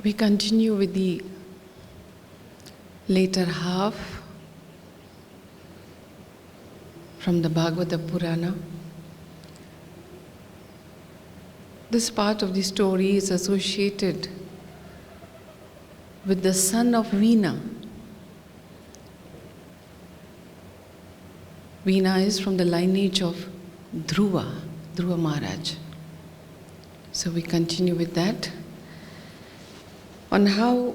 We continue with the later half from the Bhagavata Purana. This part of the story is associated with the son of Veena. Veena is from the lineage of Dhruva Maharaj. So we continue with that. On how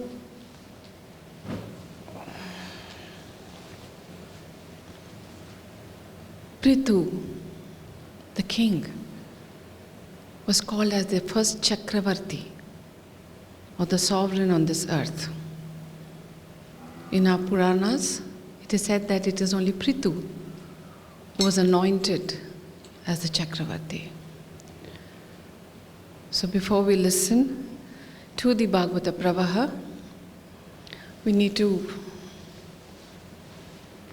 Prithu, the king, was called as the first Chakravarti, or the sovereign on this earth. In our Puranas, it is said that it is only Prithu who was anointed as the Chakravarti. So before we listen to the Bhagavata Pravaha, we need to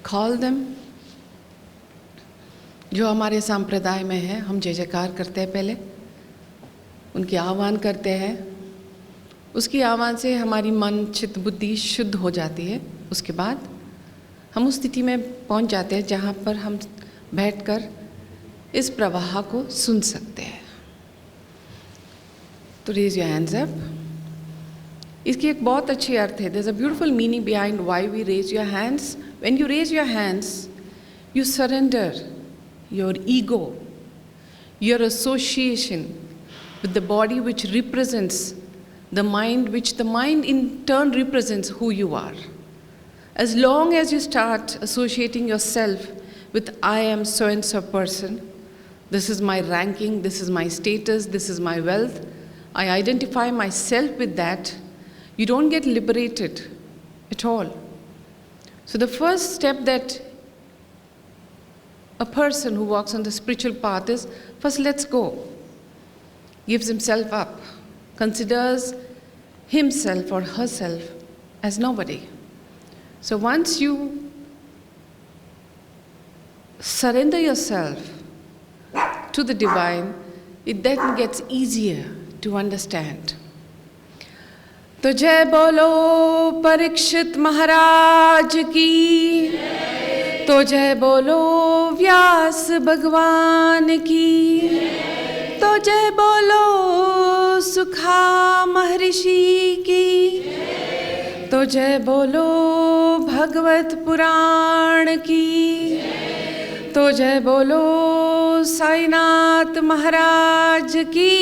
call them. जो हमारे संप्रदाय में है, हम जय जयकार करते हैं, पहले उनकी आह्वान करते हैं. उसकी आह्वान से हमारी मन चित्त बुद्धि शुद्ध हो जाती है. उसके बाद हम उस स्थिति में पहुंच जाते हैं जहाँ पर हम बैठकर इस प्रवाह को सुन सकते हैं. तो रेज योर हैंड्स अप. इसकी एक बहुत अच्छी अर्थ है. There is a beautiful meaning behind why we raise your hands. When you raise your hands, you surrender your ego, your association with the body which represents the mind, which the mind in turn represents who you are. As long as you start associating yourself with I am so and so person, this is my ranking, this is my status, this is my wealth, I identify myself with that, you don't get liberated at all. So the first step that a person who walks on the spiritual path is, first let's go. Gives himself up. Considers himself or herself as nobody. So once you surrender yourself to the divine, it then gets easier to understand. तो जय बोलो परीक्षित महाराज की, तो जय बोलो व्यास भगवान की, तो जय बोलो सुखा महर्षि की, तो जय बोलो भगवत पुराण की, तो जय बोलो साईनाथ महाराज की.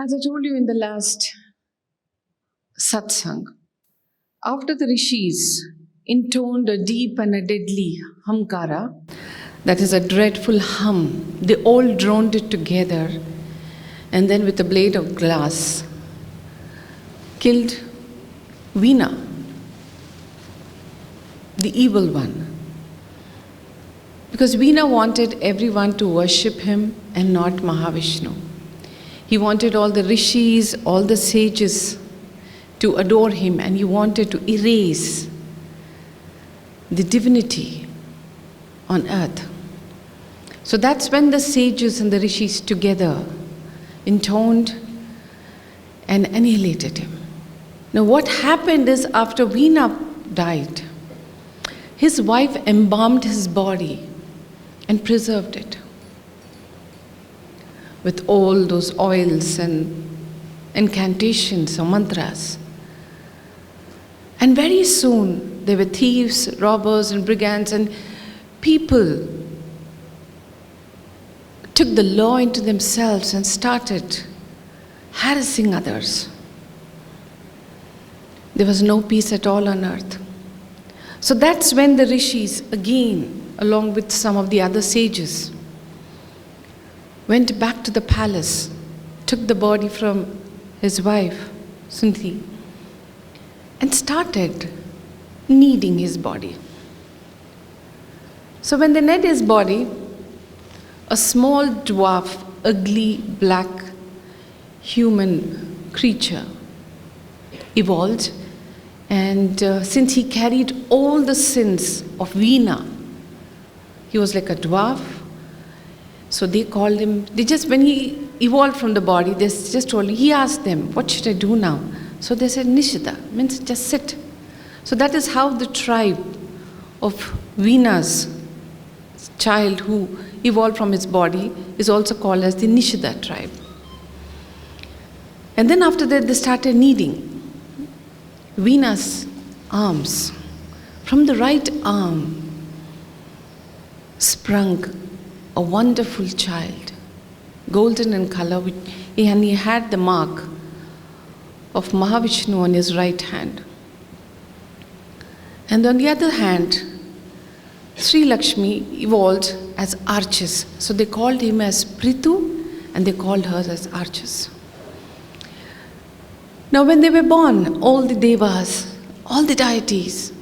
As I told you in the last satsang, after the rishis intoned a deep and a deadly hamkara, that is a dreadful hum, they all droned it together, and then with a blade of glass killed Veena, the evil one. Because Veena wanted everyone to worship him and not Mahavishnu. He wanted all the rishis, all the sages to adore him, and he wanted to erase the divinity on earth. So that's when the sages and the rishis together intoned and annihilated him. Now what happened is, after Veena died, his wife embalmed his body and preserved it with all those oils and incantations or mantras. And very soon there were thieves, robbers and brigands, and people took the law into themselves and started harassing others. There was no peace at all on earth. So that's when the rishis, again, along with some of the other sages, went back to the palace, took the body from his wife, Sunti, and started kneading his body. So when they knead his body, a small dwarf, ugly, black, human creature evolved, and since he carried all the sins of Veena, he was like a dwarf. So they called him, when he evolved from the body, they just told him, he asked them, what should I do now? So they said, Nishida, means just sit. So that is how the tribe of Vena's child who evolved from his body is also called as the Nishida tribe. And then after that they started kneading. Vena's arms. From the right arm sprung a wonderful child, golden in color, and he had the mark of Mahavishnu on his right hand. And on the other hand, Sri Lakshmi evolved as arches. So they called him as Prithu and they called her as arches. Now when they were born, all the devas, all the deities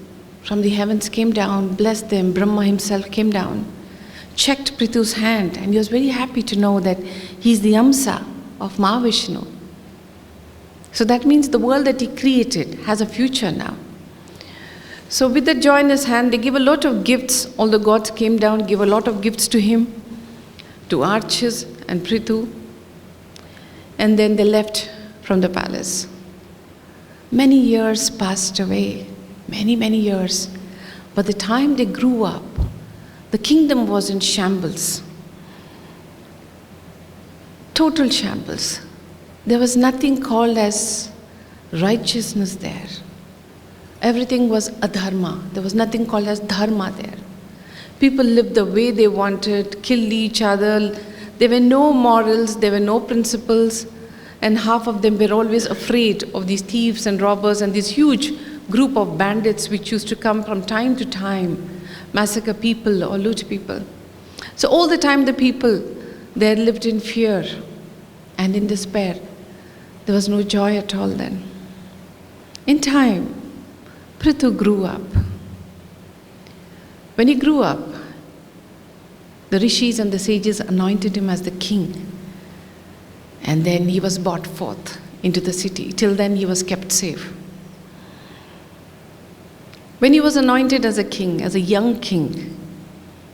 from the heavens came down, blessed them. Brahma himself came down, checked Prithu's hand, and he was very happy to know that he's the Amsa of Mahavishnu. So that means the world that he created has a future now. So with that joy in his hand, they give a lot of gifts. All the gods came down, gave a lot of gifts to him, to Arches and Prithu. And then they left from the palace. Many years passed away, many years. By the time they grew up, the kingdom was in shambles. Total shambles. There was nothing called as righteousness there. Everything was adharma. There was nothing called as dharma there. People lived the way they wanted, killed each other. There were no morals, there were no principles, and half of them were always afraid of these thieves and robbers and this huge group of bandits which used to come from time to time, massacre people or loot people. So all the time the people there lived in fear and in despair. There was no joy at all then. In time, Prithu grew up. When he grew up, the rishis and the sages anointed him as the king. And then he was brought forth into the city. Till then he was kept safe. When he was anointed as a king, as a young king,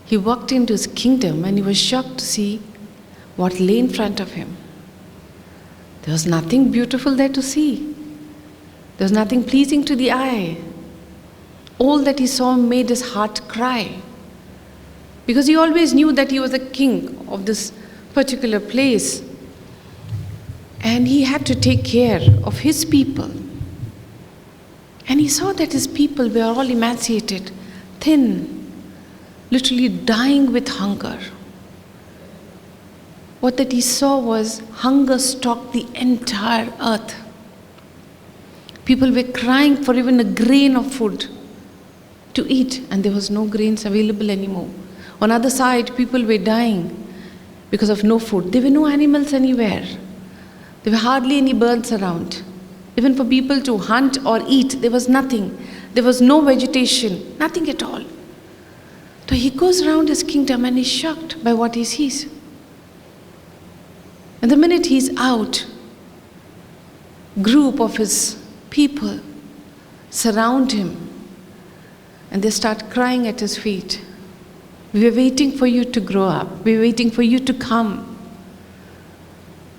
he walked into his kingdom and he was shocked to see what lay in front of him. There was nothing beautiful there to see. There was nothing pleasing to the eye. All that he saw made his heart cry. Because he always knew that he was a king of this particular place. And he had to take care of his people. And he saw that his people were all emaciated, thin, literally dying with hunger. What that he saw was hunger stalked the entire earth. People were crying for even a grain of food to eat, and there was no grains available anymore. On the other side, people were dying because of no food. There were no animals anywhere. There were hardly any birds around. Even for people to hunt or eat, there was nothing. There was no vegetation, nothing at all. So he goes around his kingdom and is shocked by what he sees. And the minute he's out, group of his people surround him and they start crying at his feet. We were waiting for you to grow up. We were waiting for you to come.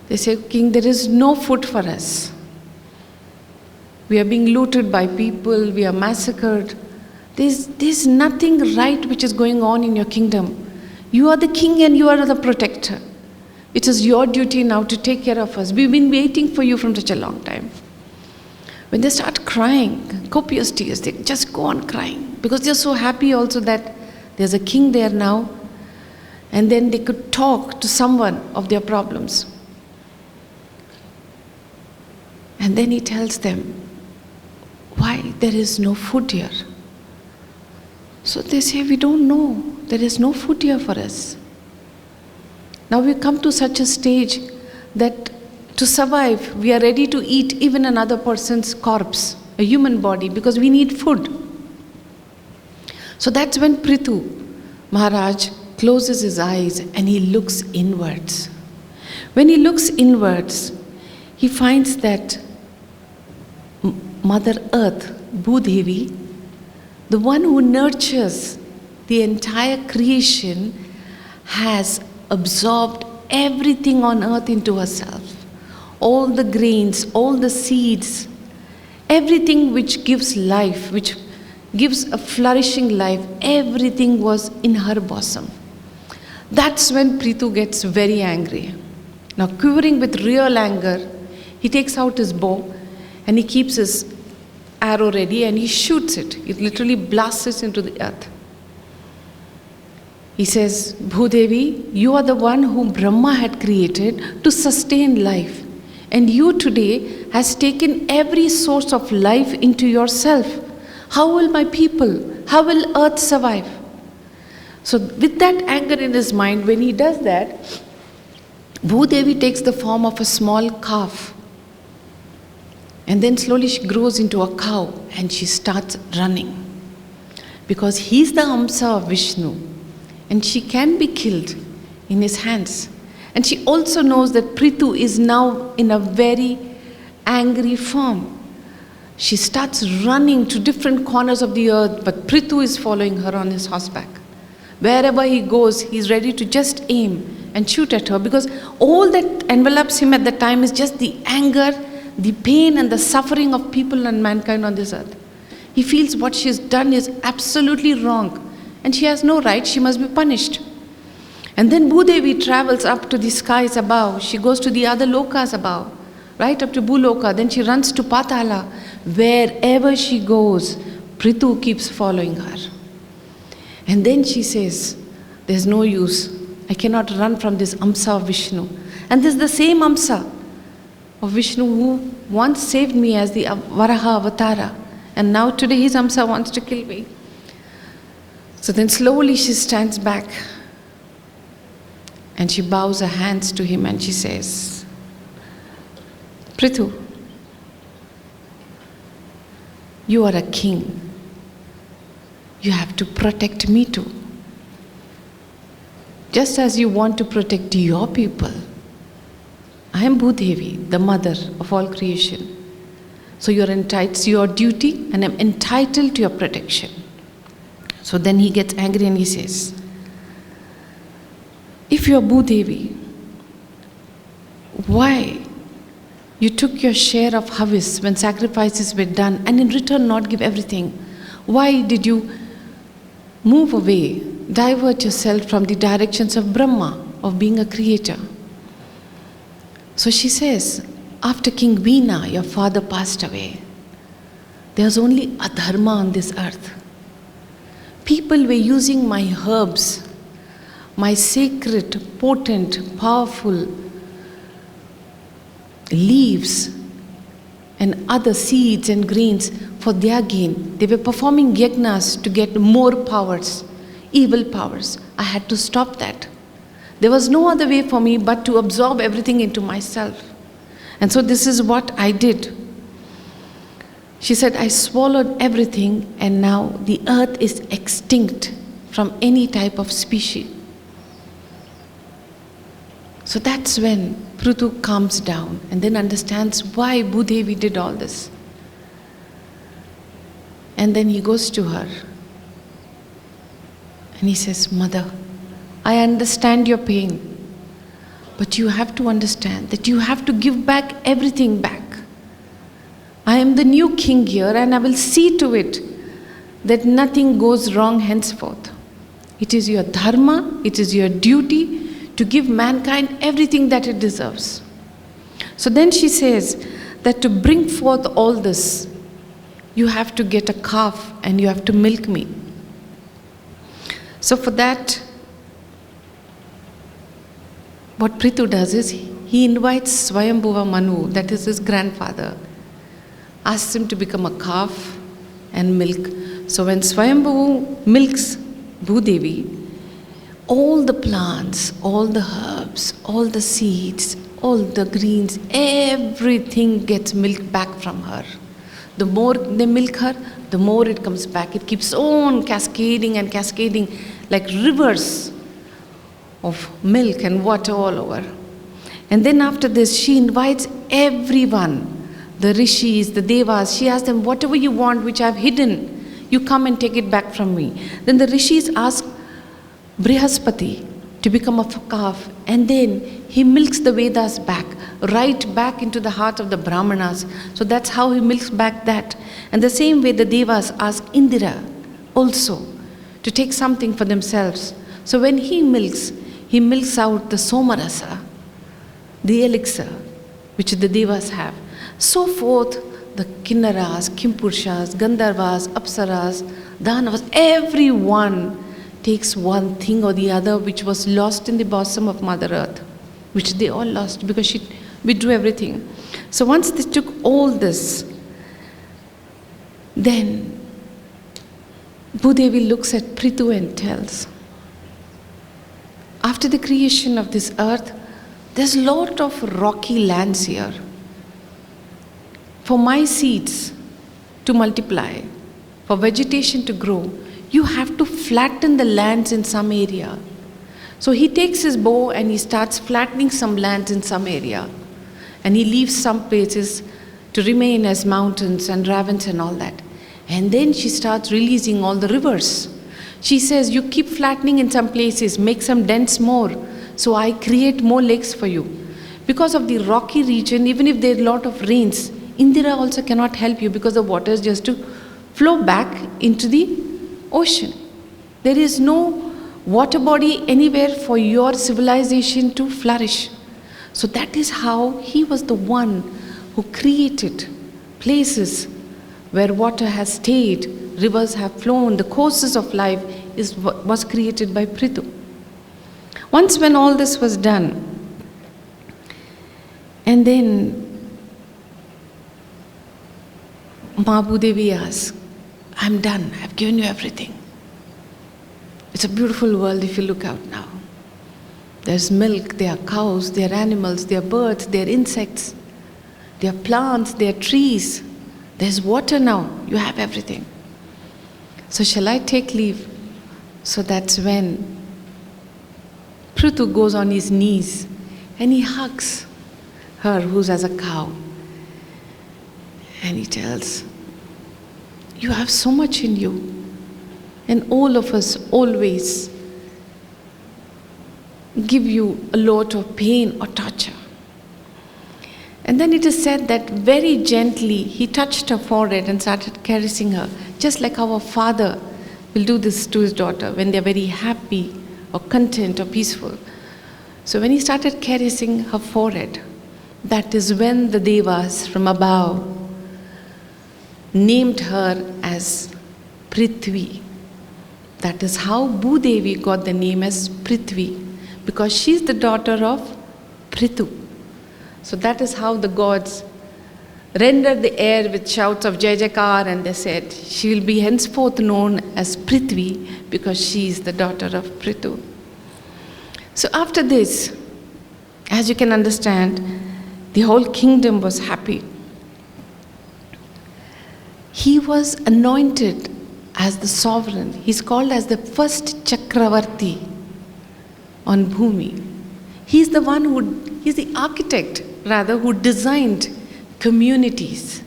They say, King, there is no food for us. We are being looted by people. We are massacred. There's nothing right which is going on in your kingdom. You are the king and you are the protector. It is your duty now to take care of us. We've been waiting for you from such a long time. When they start crying, copious tears, they just go on crying because they're so happy also that there's a king there now, and then they could talk to someone of their problems. And then he tells them why there is no food here. So they say, we don't know. There is no food here for us. Now we come to such a stage that to survive, we are ready to eat even another person's corpse, a human body, because we need food. So that's when Prithu Maharaj closes his eyes and he looks inwards. When he looks inwards, he finds that Mother Earth, Bhudevi, the one who nurtures the entire creation, has absorbed everything on earth into herself. All the grains, all the seeds, everything which gives life, which gives a flourishing life, everything was in her bosom. That's when Prithu gets very angry. Now, quivering with real anger, he takes out his bow and he keeps his arrow ready and he shoots it. It literally blasts it into the earth. He says, Bhudevi, you are the one whom Brahma had created to sustain life. And you today has taken every source of life into yourself. How will my people, how will earth survive? So with that anger in his mind, when he does that, Bhudevi takes the form of a small calf. And then slowly she grows into a cow and she starts running. Because he's the Amsa of Vishnu. And she can be killed in his hands. And she also knows that Prithu is now in a very angry form. She starts running to different corners of the earth, but Prithu is following her on his horseback. Wherever he goes, he's ready to just aim and shoot at her, because all that envelops him at the time is just the anger, the pain and the suffering of people and mankind on this earth. He feels what she's done is absolutely wrong and she has no right, she must be punished. And then Bhudevi travels up to the skies above. She goes to the other lokas above, right up to Bhuloka. Then she runs to Patala. Wherever she goes, Prithu keeps following her. And then she says, there's no use. I cannot run from this Amsa of Vishnu. And this is the same Amsa of Vishnu who once saved me as the Varaha Avatara. And now today his Amsa wants to kill me. So then slowly she stands back. And she bows her hands to him and she says, Prithu, you are a king. You have to protect me too. Just as you want to protect your people. I am Bhudevi, the mother of all creation. So it's your duty and I'm entitled to your protection. So then he gets angry and he says, if you are Bhudevi, why you took your share of havis when sacrifices were done and in return not give everything? Why did you move away, divert yourself from the directions of Brahma, of being a creator? So she says, after King Veena, your father passed away, there was only adharma on this earth. People were using my herbs, my sacred, potent, powerful leaves and other seeds and grains for their gain. They were performing yajnas to get more powers, evil powers. I had to stop that. There was no other way for me but to absorb everything into myself. And so this is what I did. She said, I swallowed everything and now the earth is extinct from any type of species. So that's when Prithu calms down and then understands why Bhudevi did all this. And then he goes to her and he says, Mother, I understand your pain, but you have to understand that you have to give back everything back. I am the new king here and I will see to it that nothing goes wrong henceforth. It is your dharma, it is your duty to give mankind everything that it deserves. So then she says that to bring forth all this, you have to get a calf and you have to milk me. So for that, what Prithu does is he invites Swayambhuva Manu, that is his grandfather, asks him to become a calf and milk. So when Swayambhuva milks Bhudevi, all the plants, all the herbs, all the seeds, all the greens, everything gets milked back from her. The more they milk her, the more it comes back. It keeps on cascading and cascading like rivers of milk and water all over. And then after this, she invites everyone, the rishis, the devas. She asks them, whatever you want which I have hidden, you come and take it back from me. Then the rishis ask Brihaspati, to become a calf, and then he milks the Vedas back, right back into the heart of the Brahmanas. So that's how he milks back that. And the same way the Devas ask Indira also to take something for themselves. So when he milks out the Somarasa, the elixir, which the Devas have. So forth, the Kinnaras, Kimpurshas, Gandharvas, Apsaras, Danavas, everyone takes one thing or the other which was lost in the bosom of Mother Earth, which they all lost because she withdrew everything. So once they took all this, then Bhudevi looks at Prithu and tells, after the creation of this earth, there's a lot of rocky lands here. For my seeds to multiply, for vegetation to grow, you have to flatten the lands in some area. So he takes his bow and he starts flattening some lands in some area. And he leaves some places to remain as mountains and ravines and all that. And then she starts releasing all the rivers. She says, you keep flattening in some places, make some dents more, so I create more lakes for you. Because of the rocky region, even if there are a lot of rains, Indira also cannot help you because the water is just to flow back into the ocean. There is no water body anywhere for your civilization to flourish. So that is how he was the one who created places where water has stayed, rivers have flown, the courses of life was created by Prithu. Once when all this was done, and then Bhudevi asked, I'm done, I've given you everything. It's a beautiful world if you look out now. There's milk, there are cows, there are animals, there are birds, there are insects, there are plants, there are trees. There's water now, you have everything. So shall I take leave? So that's when Prithu goes on his knees and he hugs her who's as a cow. And he tells, you have so much in you. And all of us always give you a lot of pain or torture. And then it is said that very gently he touched her forehead and started caressing her, just like how a father will do this to his daughter when they are very happy or content or peaceful. So when he started caressing her forehead, that is when the Devas from above named her as Prithvi. That is how Bhudevi got the name as Prithvi, because she is the daughter of Prithu. So that is how the gods rendered the air with shouts of Jai Jaikar, and they said, she will be henceforth known as Prithvi because she is the daughter of Prithu. So after this, as you can understand, the whole kingdom was happy. He was anointed as the sovereign. He's called as the first Chakravarti on Bhumi. He's the one he's the architect, rather, who designed communities.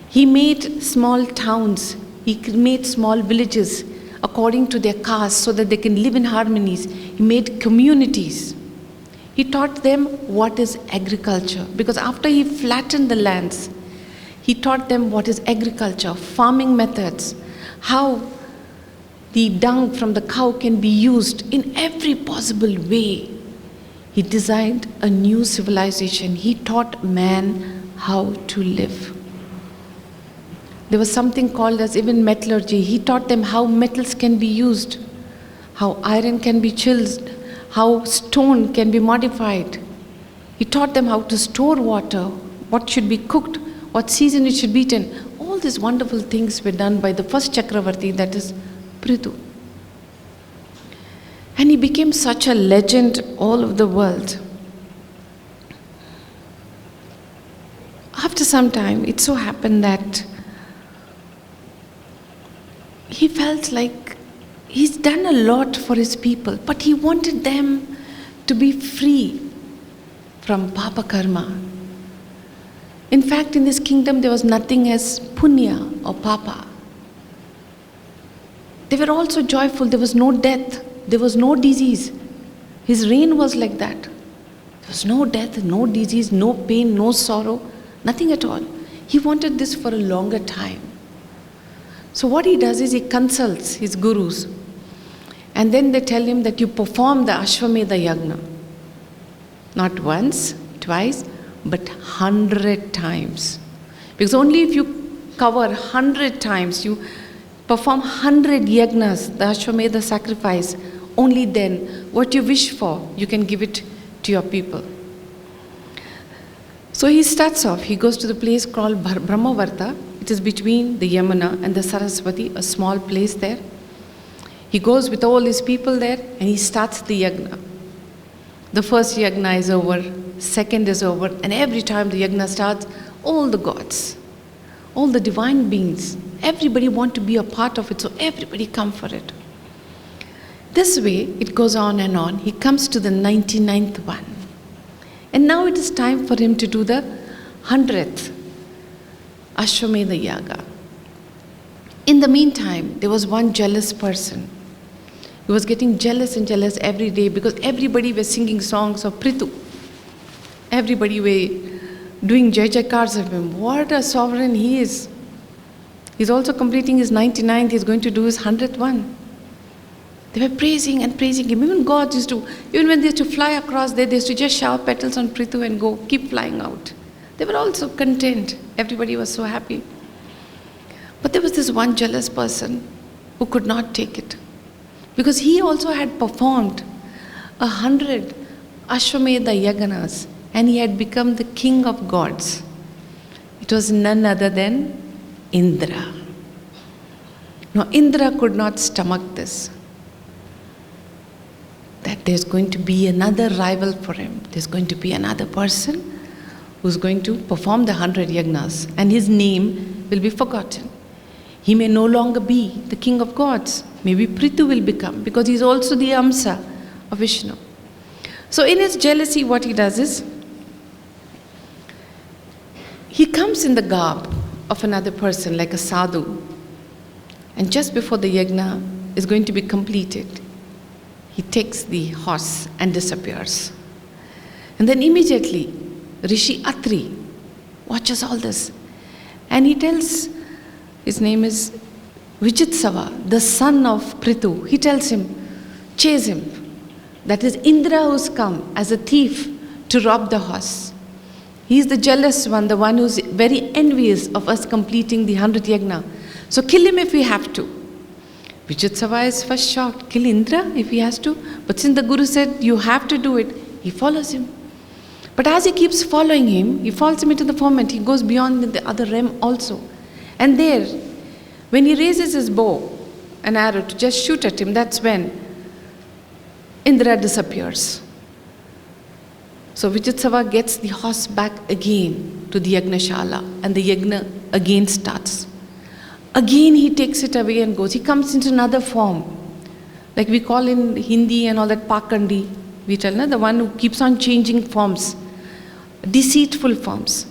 He made small towns, he made small villages according to their caste so that they can live in harmonies. He made communities. He taught them what is agriculture, because after he flattened the lands, he taught them what is agriculture, farming methods, how the dung from the cow can be used in every possible way. He designed a new civilization. He taught man how to live. There was something called as even metallurgy. He taught them how metals can be used, how iron can be chiseled, how stone can be modified. He taught them how to store water, what should be cooked, what season it should be eaten. All these wonderful things were done by the first Chakravarti, that is Prithu. And he became such a legend all over the world. After some time, it so happened that he felt like he's done a lot for his people, but he wanted them to be free from Papa Karma. In fact, in this kingdom, there was nothing as Punya or Papa. They were also joyful. There was no death. There was no disease. His reign was like that. There was no death, no disease, no pain, no sorrow, nothing at all. He wanted this for a longer time. So what he does is he consults his gurus. And then they tell him that you perform the Ashwamedha Yagna. Not once, twice, but 100 times. Because only if you cover 100 times, you perform 100 yagnas, the Ashwamedha sacrifice, only then what you wish for, you can give it to your people. So he starts off, he goes to the place called Brahmavarta. It is between the Yamuna and the Saraswati, a small place there. He goes with all his people there and he starts the yagna. The first yagna is over, second is over, and every time the yagna starts, all the gods, all the divine beings, everybody want to be a part of it, so everybody come for it. This way, it goes on and on. He comes to the 99th one. And now it is time for him to do the 100th Ashwamedha Yaga. In the meantime, there was one jealous person. He was getting jealous and jealous every day because everybody was singing songs of Prithu. Everybody were doing Jai Jaikars of him. What a sovereign he is. He's also completing his 99th. He's going to do his 100th one. They were praising and praising him. Even gods used to, even when they used to fly across there, they used to just shower petals on Prithu and go, keep flying out. They were also content. Everybody was so happy. But there was this one jealous person who could not take it. Because he also had performed 100 Ashwamedha Yaganas and he had become the king of gods. It was none other than Indra. Now Indra could not stomach this. That there's going to be another rival for him. There's going to be another person who's going to perform the 100 yagnas and his name will be forgotten. He may no longer be the king of gods. Maybe Prithu will become, because he's also the Amsa of Vishnu. So in his jealousy, what he does is, he comes in the garb of another person, like a sadhu. And just before the yagna is going to be completed, he takes the horse and disappears. And then immediately, Rishi Atri watches all this. And he tells, his name is Vijitsava, the son of Prithu. He tells him, chase him. That is Indra who's come as a thief to rob the horse. He is the jealous one, the one who's very envious of us completing the 100 yagna. So kill him if we have to. Vijitsava is first shocked, kill Indra if he has to. But since the Guru said, you have to do it, he follows him. But as he keeps following him, he falls him into the ferment. He goes beyond the other realm also. And there, when he raises his bow, an arrow to just shoot at him, that's when Indra disappears. So Vijitsava gets the horse back again to the Yagnashala and the Yagna again starts. Again he takes it away and goes. He comes into another form. Like we call in Hindi and all that Pakandi, we tell, no? The one who keeps on changing forms, deceitful forms.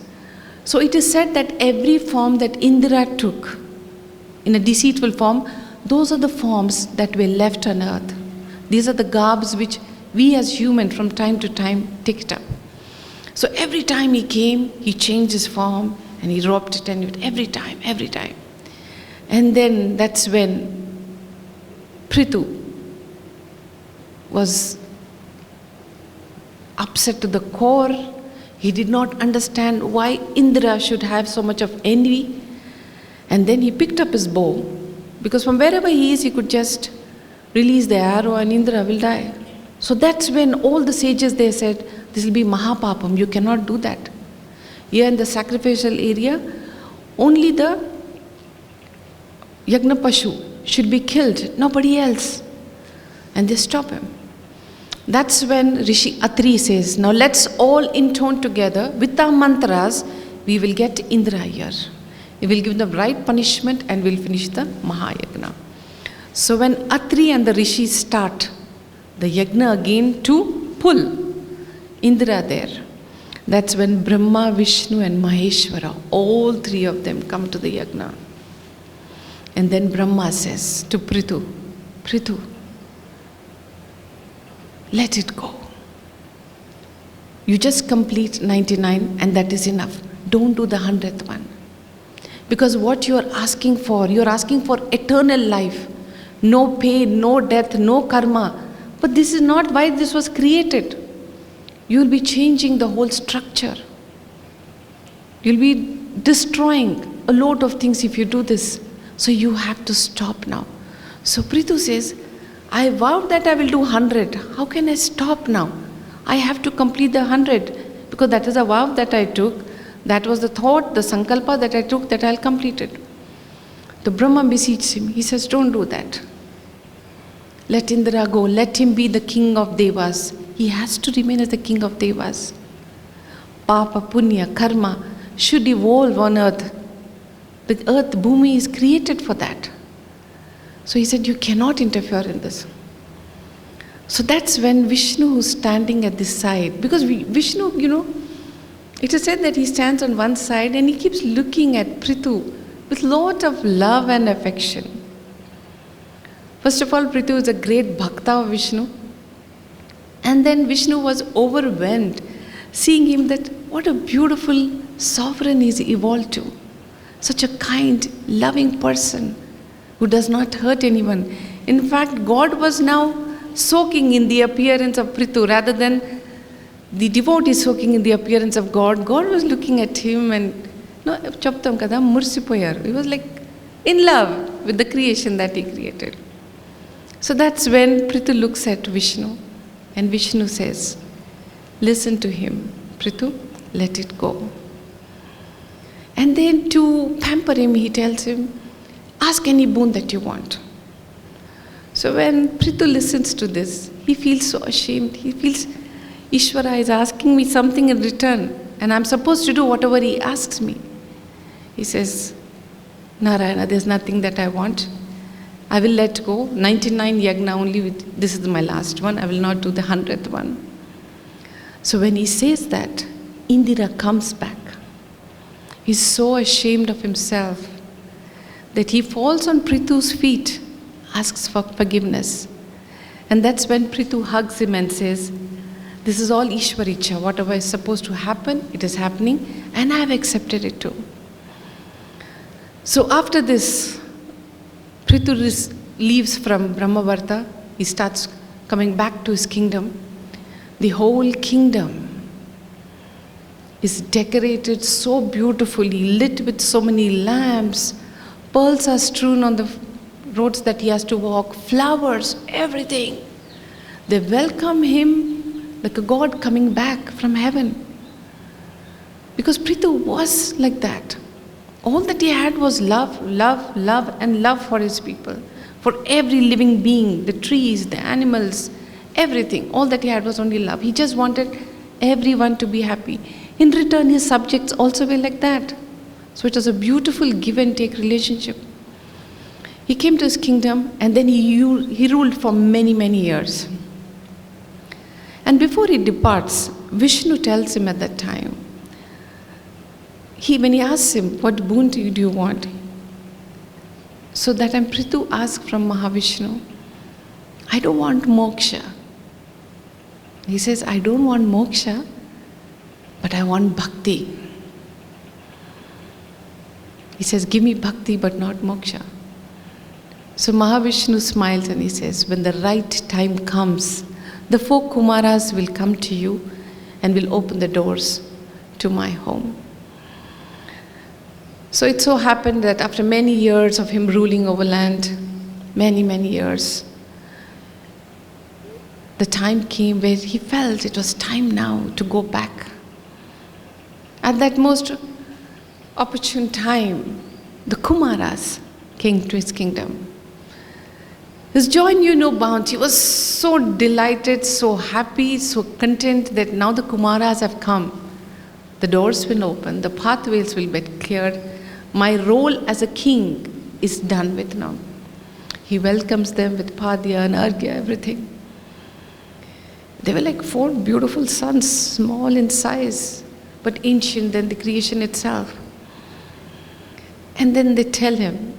So it is said that every form that Indra took in a deceitful form, those are the forms that were left on earth. These are the garbs which we as human from time to time take it up. So every time he came, he changed his form and he robbed it and every time. And then that's when Prithu was upset to the core. He did not understand why Indra should have so much of envy. And then he picked up his bow, because from wherever he is, he could just release the arrow and Indra will die. So that's when all the sages, they said, this will be Mahapapam, you cannot do that. Here in the sacrificial area, only the Yagna Pashu should be killed, nobody else. And they stop him. That's when Rishi Atri says, now let's all intone together with our mantras, we will get Indra here. We will give the right punishment and we'll finish the Mahayagna. So when Atri and the Rishis start the Yagna again to pull Indra there, that's when Brahma, Vishnu and Maheshwara, all three of them come to the Yagna. And then Brahma says to Prithu, Prithu, let it go. You just complete 99 and that is enough. Don't do the 100th one. Because what you're asking for eternal life. No pain, no death, no karma. But this is not why this was created. You'll be changing the whole structure. You'll be destroying a lot of things if you do this. So you have to stop now. So Prithu says, I vowed that I will do 100. How can I stop now? I have to complete the 100 because that is a vow that I took. That was the thought, the sankalpa that I took, that I'll complete it. The Brahma beseeches him. He says, don't do that. Let Indra go. Let him be the king of Devas. He has to remain as the king of Devas. Papa, punya, karma should evolve on earth. The earth, Bhumi, is created for that. So he said, you cannot interfere in this. So that's when Vishnu, who's standing at this side, because Vishnu, it is said that he stands on one side and he keeps looking at Prithu with lot of love and affection. First of all, Prithu is a great bhakta of Vishnu. And then Vishnu was overwhelmed seeing him, that what a beautiful sovereign he's evolved to. Such a kind, loving person who does not hurt anyone. In fact, God was now soaking in the appearance of Prithu rather than the devotee soaking in the appearance of God. God was looking at him and he was like in love with the creation that he created. So that's when Prithu looks at Vishnu and Vishnu says, listen to him, Prithu, let it go. And then to pamper him, he tells him, ask any boon that you want. So when Prithu listens to this, he feels so ashamed. He feels Ishvara is asking me something in return and I'm supposed to do whatever he asks me. He says, Narayana, there's nothing that I want. I will let go. 99 yagna only, this is my last one. I will not do the 100th one. So when he says that, Indira comes back. He's so ashamed of himself that he falls on Prithu's feet, asks for forgiveness. And that's when Prithu hugs him and says, this is all Ishwaricha. Whatever is supposed to happen, it is happening, and I have accepted it too. So after this, Prithu leaves from Brahmavarta. He starts coming back to his kingdom. The whole kingdom is decorated so beautifully, lit with so many lamps. Pearls are strewn on the roads that he has to walk, flowers, everything. They welcome him like a god coming back from heaven. Because Prithu was like that. All that he had was love, love, love, and love for his people. For every living being, the trees, the animals, everything. All that he had was only love. He just wanted everyone to be happy. In return, his subjects also were like that. So it was a beautiful give and take relationship. He came to his kingdom and then he ruled for many, many years. And before he departs, Vishnu tells him at that time, when he asks him, what boon do you want? So that time Prithu asked from Mahavishnu, I don't want moksha. He says, I don't want moksha, but I want bhakti. He says, give me bhakti but not moksha. So Mahavishnu smiles and he says, when the right time comes, the 4 Kumaras will come to you and will open the doors to my home. So it so happened that after many years of him ruling over land, many, many years, the time came where he felt it was time now to go back. At that most opportune time, the Kumaras came to his kingdom. His joy knew no bounds. He was so delighted, so happy, so content that now the Kumaras have come. The doors will open, the pathways will be cleared. My role as a king is done with now. He welcomes them with Padya and Arghya, everything. They were like 4 beautiful sons, small in size, but ancient than the creation itself. And then they tell him,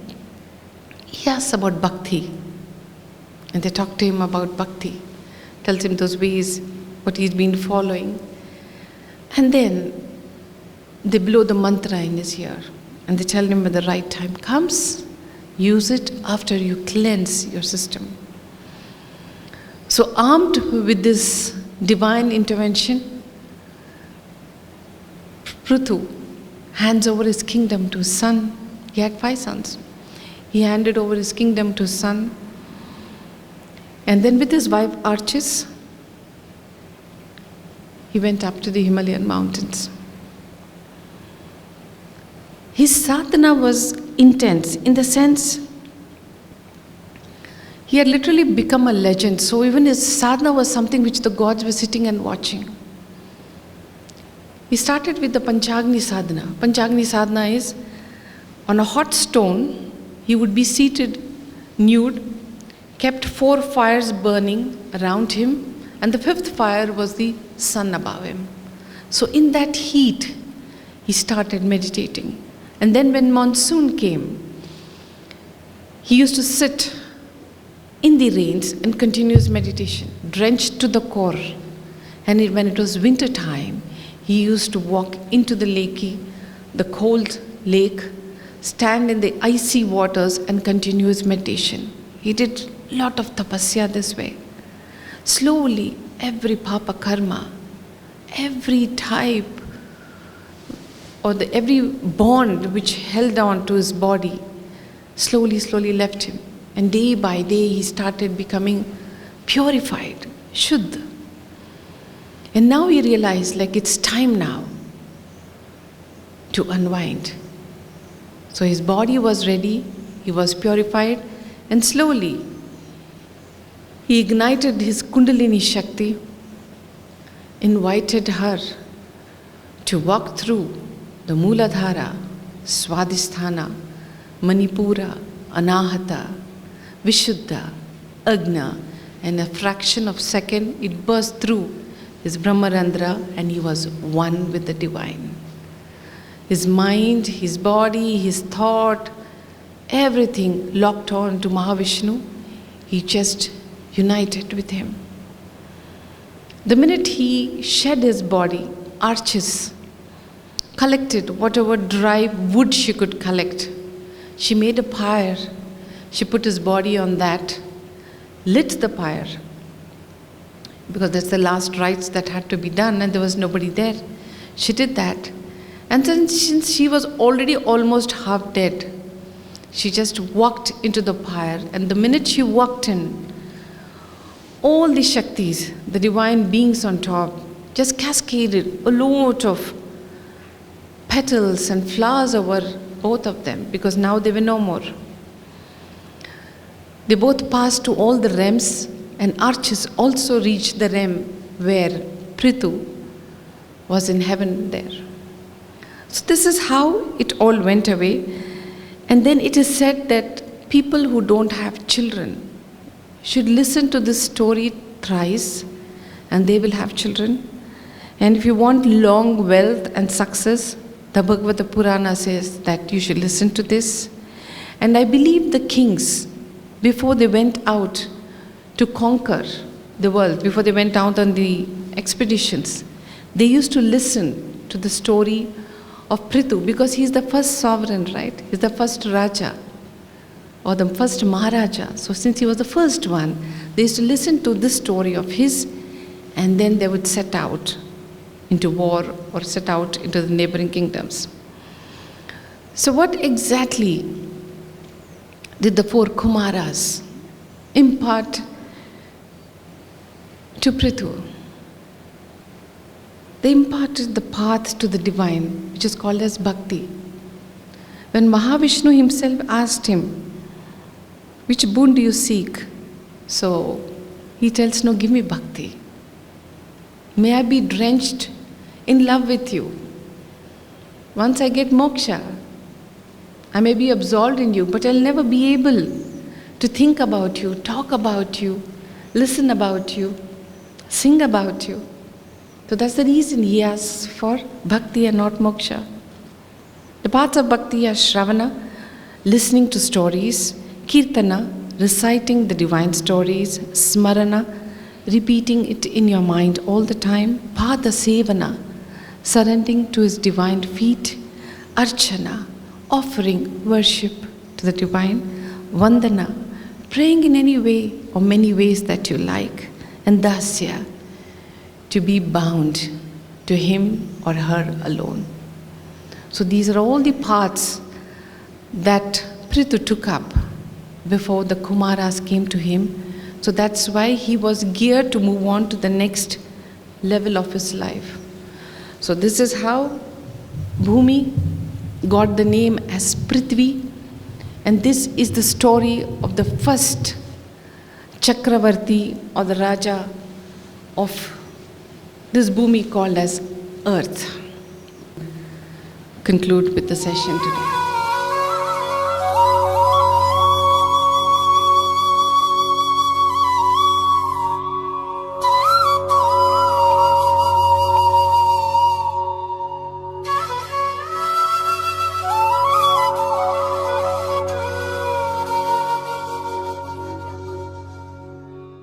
he asks about bhakti. And they talk to him about bhakti. tells him those ways, what he's been following. And then they blow the mantra in his ear and they tell him when the right time comes, use it after you cleanse your system. So armed with this divine intervention, Prithu hands over his kingdom to his son. He had 5 sons. He handed over his kingdom to his son. And then with his wife Archis, he went up to the Himalayan mountains. His sadhana was intense in the sense he had literally become a legend. So even his sadhana was something which the gods were sitting and watching. He started with the Panchagni sadhana. Panchagni sadhana is on a hot stone, he would be seated nude, kept 4 fires burning around him, and the 5th fire was the sun above him. So in that heat, he started meditating. And then when monsoon came, he used to sit in the rains and continue his meditation, drenched to the core. And when it was winter time, he used to walk into the cold lake, stand in the icy waters and continue his meditation. He did a lot of tapasya this way. Slowly, every papa karma, every type, or every bond which held on to his body, slowly left him. And day by day, he started becoming purified, Shuddha. And now he realized, like, it's time now to unwind. So his body was ready, he was purified, and slowly he ignited his Kundalini Shakti, invited her to walk through the Mooladhara, Swadhisthana, Manipura, Anahata, Vishuddha, Agna, and a fraction of a second it burst through his Brahmarandra and he was one with the divine. His mind, his body, his thought, everything locked on to Mahavishnu. He just united with him. The minute he shed his body, Archis collected whatever dry wood she could collect. She made a pyre. She put his body on that, lit the pyre, because that's the last rites that had to be done and there was nobody there. She did that. And then since she was already almost half dead, she just walked into the pyre, and the minute she walked in, all the Shaktis, the divine beings on top, just cascaded a lot of petals and flowers over both of them, because now they were no more. They both passed to all the realms, and Archis also reached the realm where Prithu was in heaven there. So this is how it all went away. And then it is said that people who don't have children should listen to this story thrice and they will have children. And if you want long wealth and success, the Bhagavata Purana says that you should listen to this. And I believe the kings, before they went out to conquer the world, before they went out on the expeditions, they used to listen to the story of Prithu, because he's the first sovereign, right? He's the first Raja or the first Maharaja. So since he was the first one, they used to listen to this story of his, and then they would set out into war or set out into the neighboring kingdoms. So what exactly did the 4 Kumaras impart to Prithu? They imparted the path to the divine, which is called as bhakti. When Mahavishnu himself asked him, which boon do you seek? So he tells, no, give me bhakti. May I be drenched in love with you. Once I get moksha, I may be absolved in you, but I'll never be able to think about you, talk about you, listen about you, sing about you. So that's the reason he asks for bhakti and not moksha. The paths of bhakti are shravana, listening to stories, kirtana, reciting the divine stories, smarana, repeating it in your mind all the time. Pada Sevana, surrendering to his divine feet. Archana, offering worship to the divine. Vandana, praying in any way or many ways that you like. And Dasya, to be bound to him or her alone. So these are all the paths that Prithu took up before the Kumaras came to him. So that's why he was geared to move on to the next level of his life. So this is how Bhumi got the name as Prithvi, and this is the story of the first Chakravarti or the Raja of this Bhumi called as Earth. Conclude with the session today.